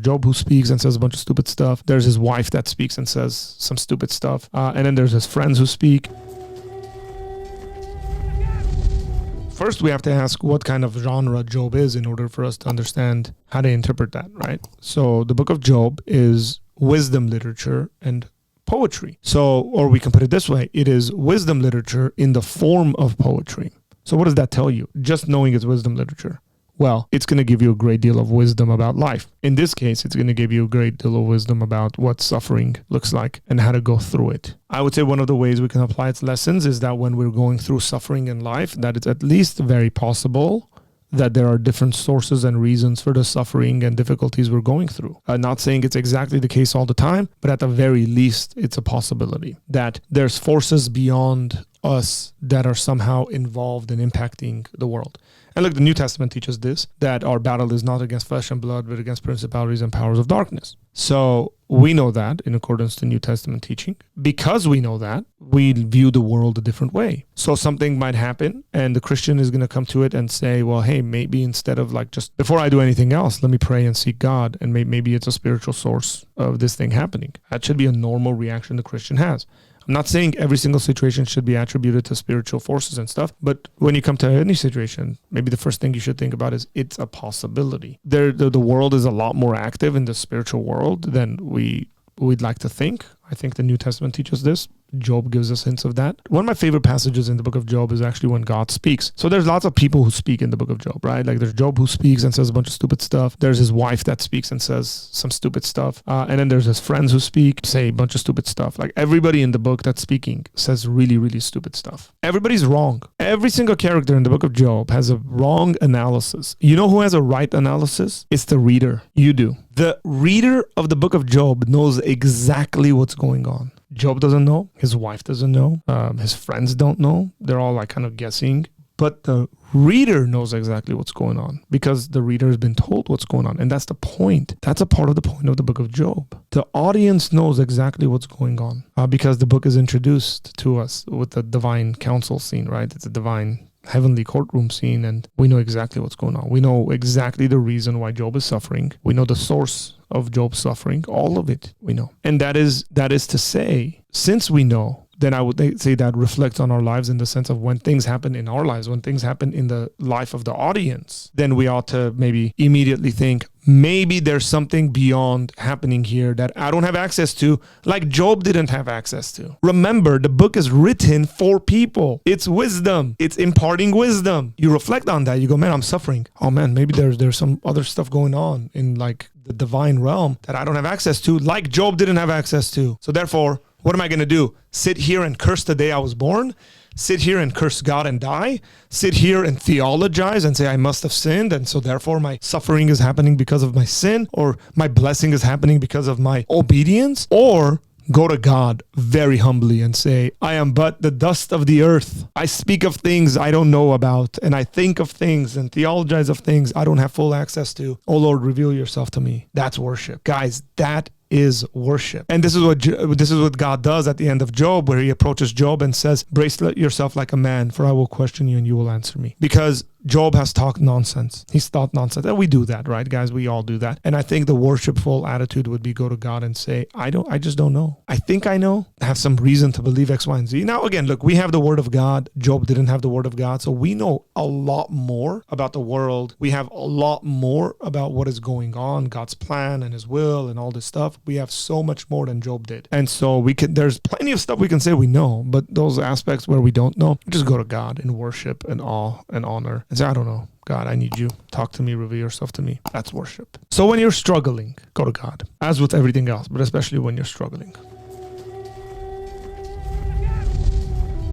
Job who speaks and says a bunch of stupid stuff. There's his wife that speaks and says some stupid stuff. And then there's his friends who speak. First, we have to ask what kind of genre Job is in order for us to understand how to interpret that, right? So the book of Job is wisdom literature and poetry. So, or we can put it this way, it is wisdom literature in the form of poetry. So what does that tell you? Just knowing it's wisdom literature. Well, it's going to give you a great deal of wisdom about life. In this case, it's going to give you a great deal of wisdom about what suffering looks like and how to go through it. I would say one of the ways we can apply its lessons is that when we're going through suffering in life, that it's at least very possible that there are different sources and reasons for the suffering and difficulties we're going through. Not saying it's exactly the case all the time, but at the very least, it's a possibility that there's forces beyond us that are somehow involved in impacting the world. And look, the New Testament teaches this, that our battle is not against flesh and blood, but against principalities and powers of darkness. So we know that in accordance to New Testament teaching. Because we know that, we view the world a different way. So something might happen and the Christian is going to come to it and say, well, hey, maybe instead of like just before I do anything else, let me pray and seek God. And maybe it's a spiritual source of this thing happening. That should be a normal reaction the Christian has. I'm not saying every single situation should be attributed to spiritual forces and stuff, but when you come to any situation, maybe the first thing you should think about is it's a possibility. The world is a lot more active in the spiritual world than we'd like to think. I think the New Testament teaches this. Job gives us hints of that. One of my favorite passages in the book of Job is actually when God speaks. So there's lots of people who speak in the book of Job, right? Like there's Job who speaks and says a bunch of stupid stuff. There's his wife that speaks and says some stupid stuff. And then there's his friends who speak, say a bunch of stupid stuff. Like everybody in the book that's speaking says really, really stupid stuff. Everybody's wrong. Every single character in the book of Job has a wrong analysis. You know who has a right analysis? It's the reader. You do. The reader of the book of Job knows exactly what's going on. Job doesn't know. His wife doesn't know. His friends don't know. They're all like kind of guessing. But the reader knows exactly what's going on because the reader has been told what's going on. And that's the point. That's a part of the point of the book of Job. The audience knows exactly what's going on because the book is introduced to us with the divine council scene, right? It's a divine heavenly courtroom scene, and we know exactly what's going on. We know exactly the reason why Job is suffering. We know the source of Job's suffering. All of it we know. And that is to say, since we know, then I would say that reflects on our lives in the sense of when things happen in our lives, when things happen in the life of the audience, then we ought to maybe immediately think, maybe there's something beyond happening here that I don't have access to, like Job didn't have access to. Remember, the book is written for people. It's wisdom. It's imparting wisdom. You reflect on that. You go, man, I'm suffering. Oh man, maybe there's some other stuff going on in like the divine realm that I don't have access to, like Job didn't have access to. So therefore, what am I going to do? Sit here and curse the day I was born? Sit here and curse God and die? Sit here and theologize and say I must have sinned and so therefore my suffering is happening because of my sin, or my blessing is happening because of my obedience? Or go to God very humbly and say, I am but the dust of the earth. I speak of things I don't know about, and I think of things and theologize of things I don't have full access to. Oh Lord, reveal yourself to me. That's worship. Guys, that is worship. And this is what God does at the end of Job, where he approaches Job and says, bracelet yourself like a man, for I will question you and you will answer me. Because Job has talked nonsense. He's thought nonsense. And we do that, right, guys? We all do that. And I think the worshipful attitude would be go to God and say, I just don't know. I think I know. I have some reason to believe X, Y, and Z. Now, again, look, we have the word of God. Job didn't have the word of God. So we know a lot more about the world. We have a lot more about what is going on, God's plan and his will and all this stuff. We have so much more than Job did. And so there's plenty of stuff we can say we know, but those aspects where we don't know, just go to God in worship and awe and honor and say, I don't know. God, I need you. Talk to me, reveal yourself to me. That's worship. So when you're struggling, go to God, as with everything else, but especially when you're struggling.